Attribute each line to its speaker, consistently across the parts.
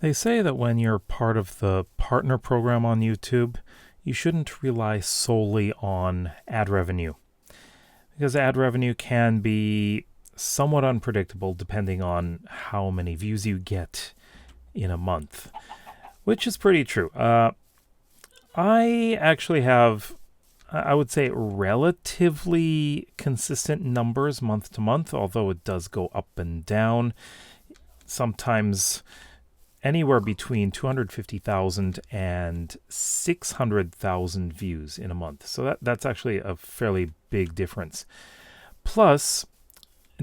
Speaker 1: They say that when you're part of the partner program on YouTube, you shouldn't rely solely on ad revenue because ad revenue can be somewhat unpredictable depending on how many views you get in a month, which is pretty true. I actually have, I would say, relatively consistent numbers month to month, although it does go up and down. Sometimes anywhere between 250,000 and 600,000 views in a month. So that's actually a fairly big difference. Plus,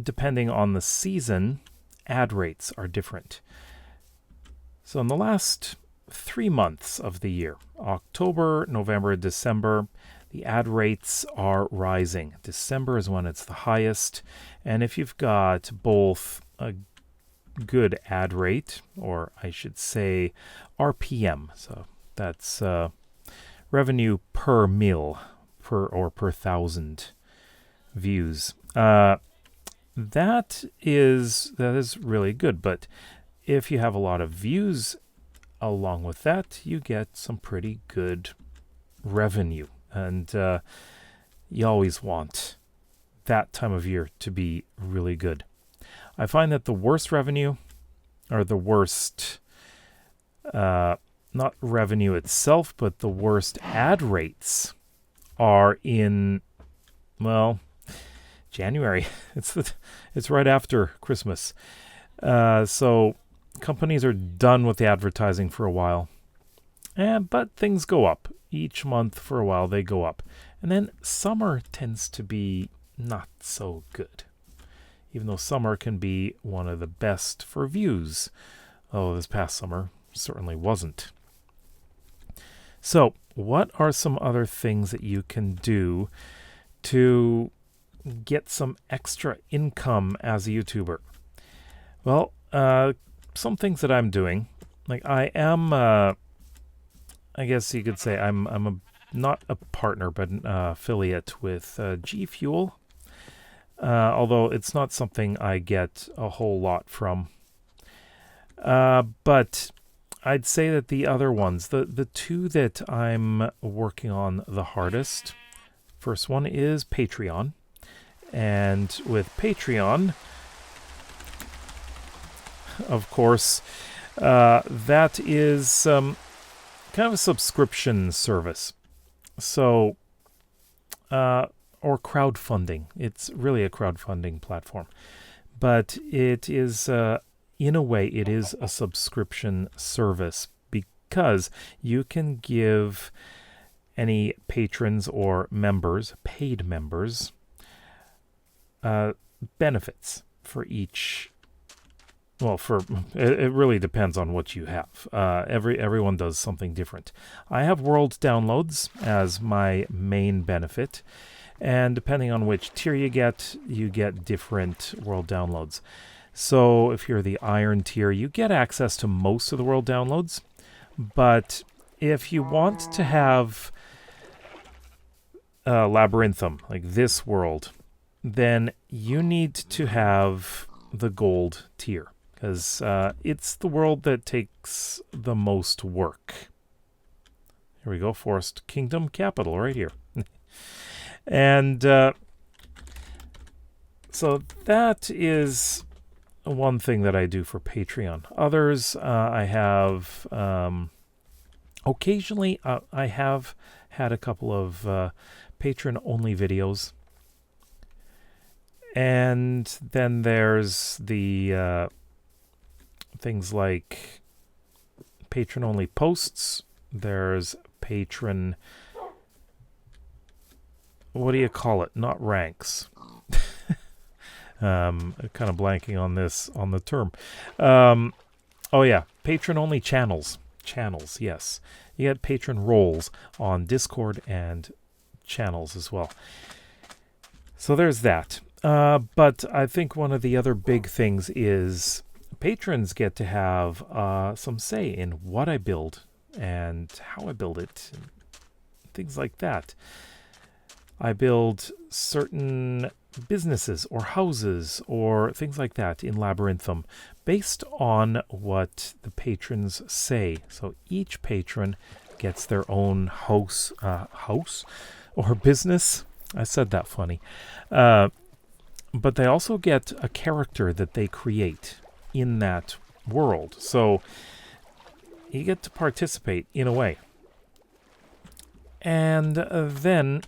Speaker 1: depending on the season, ad rates are different. So in the last 3 months of the year, October, November, December, the ad rates are rising. December is when it's the highest. And if you've got both a good ad rate, or I should say RPM, so that's revenue per mil, per thousand views. That is really good. But if you have a lot of views along with that, you get some pretty good revenue, and you always want that time of year to be really good. I find that the worst revenue, or the worst, not revenue itself, but the worst ad rates are in, well, January. It's right after Christmas. So companies are done with the advertising for a while. But things go up. Each month for a while they go up. And then summer tends to be not so good, even though summer can be one of the best for views. Oh, this past summer certainly wasn't. So, what are some other things that you can do to get some extra income as a YouTuber? Well, some things that I'm doing, like I am, I guess you could say I'm not a partner, but an affiliate with G Fuel. Although it's not something I get a whole lot from. But I'd say that the other ones, the two that I'm working on the hardest, first one is Patreon. And with Patreon, of course, that is kind of a subscription service. So, or crowdfunding. It's really a crowdfunding platform. But it is, in a way, it is a subscription service because you can give any patrons or members, paid members, benefits for each. Well, it really depends on what you have. Everyone does something different. I have world downloads as my main benefit. And depending on which tier you get different world downloads. So if you're the Iron tier, you get access to most of the world downloads. But if you want to have Labyrinthum, like this world, then you need to have the gold tier, because it's the world that takes the most work. Here we go, Forest Kingdom Capital right here. And so that is one thing that I do for Patreon. Others, I have occasionally, I have had a couple of patron-only videos. And then there's the things like patron-only posts. There's patron... what do you call it? Not ranks. Kind of blanking on the term. Oh yeah, patron-only channels. Channels, yes. You get patron roles on Discord and channels as well. So there's that. But I think one of the other big things is patrons get to have some say in what I build and how I build it, and things like that. I build certain businesses or houses or things like that in Labyrinthum based on what the patrons say. So each patron gets their own house or business. I said that funny. But they also get a character that they create in that world. So you get to participate in a way. And then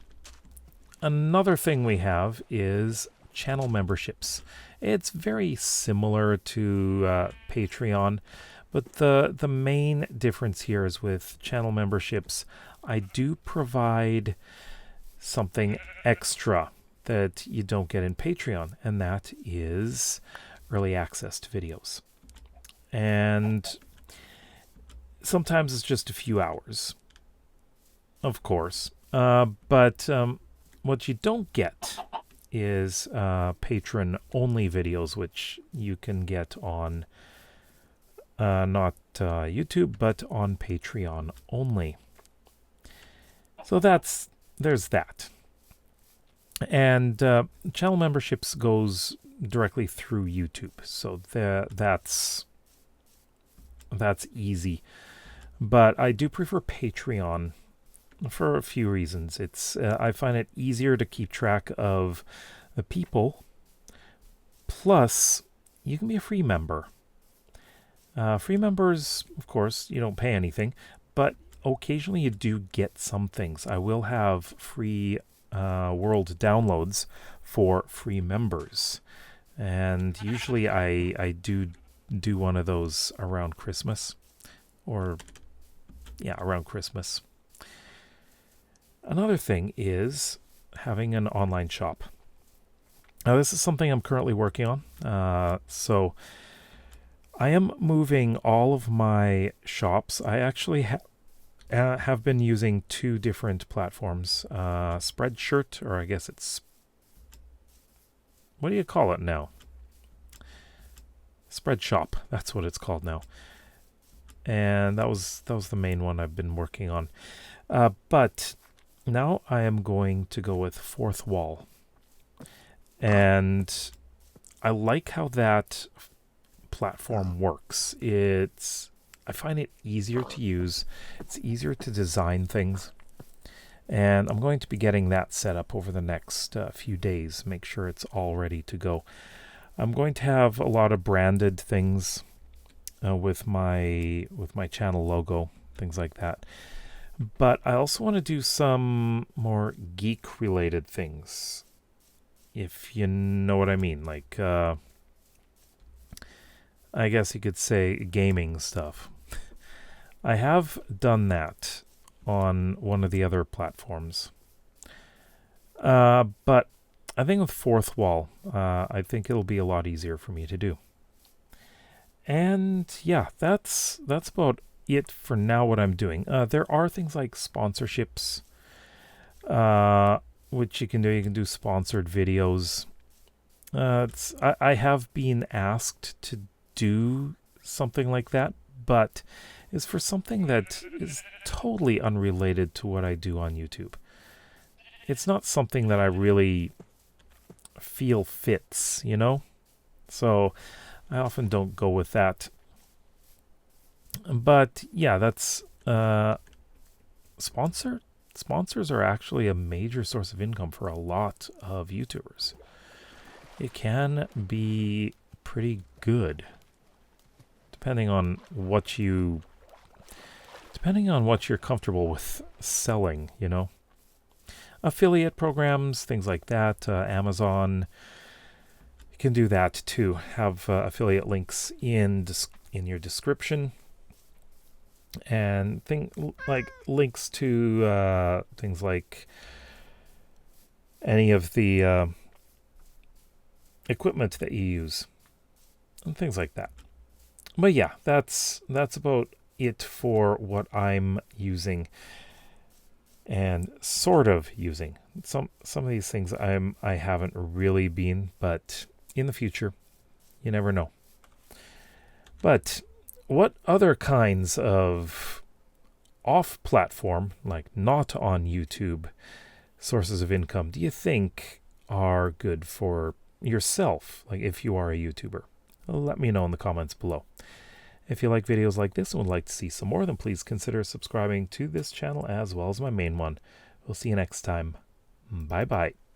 Speaker 1: another thing we have is channel memberships. It's very similar to Patreon, but the main difference here is with channel memberships, I do provide something extra that you don't get in Patreon, and that is early access to videos. And sometimes it's just a few hours, of course. But what you don't get is patron-only videos, which you can get on not YouTube, but on Patreon only. So there's that. And channel memberships goes directly through YouTube, so that's easy. But I do prefer Patreon for a few reasons. I find it easier to keep track of the people. Plus, you can be a free member. Free members, of course, you don't pay anything, but occasionally you do get some things. I will have free world downloads for free members, and usually I do one of those around Christmas, around Christmas. Another thing is having an online shop. Now, this is something I'm currently working on. So I am moving all of my shops. I actually have been using two different platforms. Spreadshirt, or I guess it's... what do you call it now? Spreadshop. That's what it's called now. And that was the main one I've been working on. But now I am going to go with Fourth Wall. And I like how that platform works. I find it easier to use. It's easier to design things. And I'm going to be getting that set up over the next few days. Make sure it's all ready to go. I'm going to have a lot of branded things with my channel logo, things like that. But I also want to do some more geek-related things, if you know what I mean. Like, I guess you could say gaming stuff. I have done that on one of the other platforms. But I think with Fourth Wall, I think it'll be a lot easier for me to do. And yeah, that's about it for now, what I'm doing. There are things like sponsorships, which you can do. You can do sponsored videos. I have been asked to do something like that, but it's for something that is totally unrelated to what I do on YouTube. It's not something that I really feel fits, you know? So I often don't go with that. But yeah, that's sponsors are actually a major source of income for a lot of YouTubers. It can be pretty good, depending on what you're comfortable with selling, you know. Affiliate programs, things like that. Amazon, you can do that too. Have affiliate links in your description, and like links to things like any of the equipment that you use and things like that. But yeah, that's about it for what I'm using and sort of using. Some of these things I haven't really been, but in the future, you never know. But what other kinds of off-platform, like not on YouTube, sources of income do you think are good for yourself, like if you are a YouTuber. Let me know in the comments below. If you like videos like this and would like to see some more, then please consider subscribing to this channel as well as my main one. We'll see you next time. Bye bye.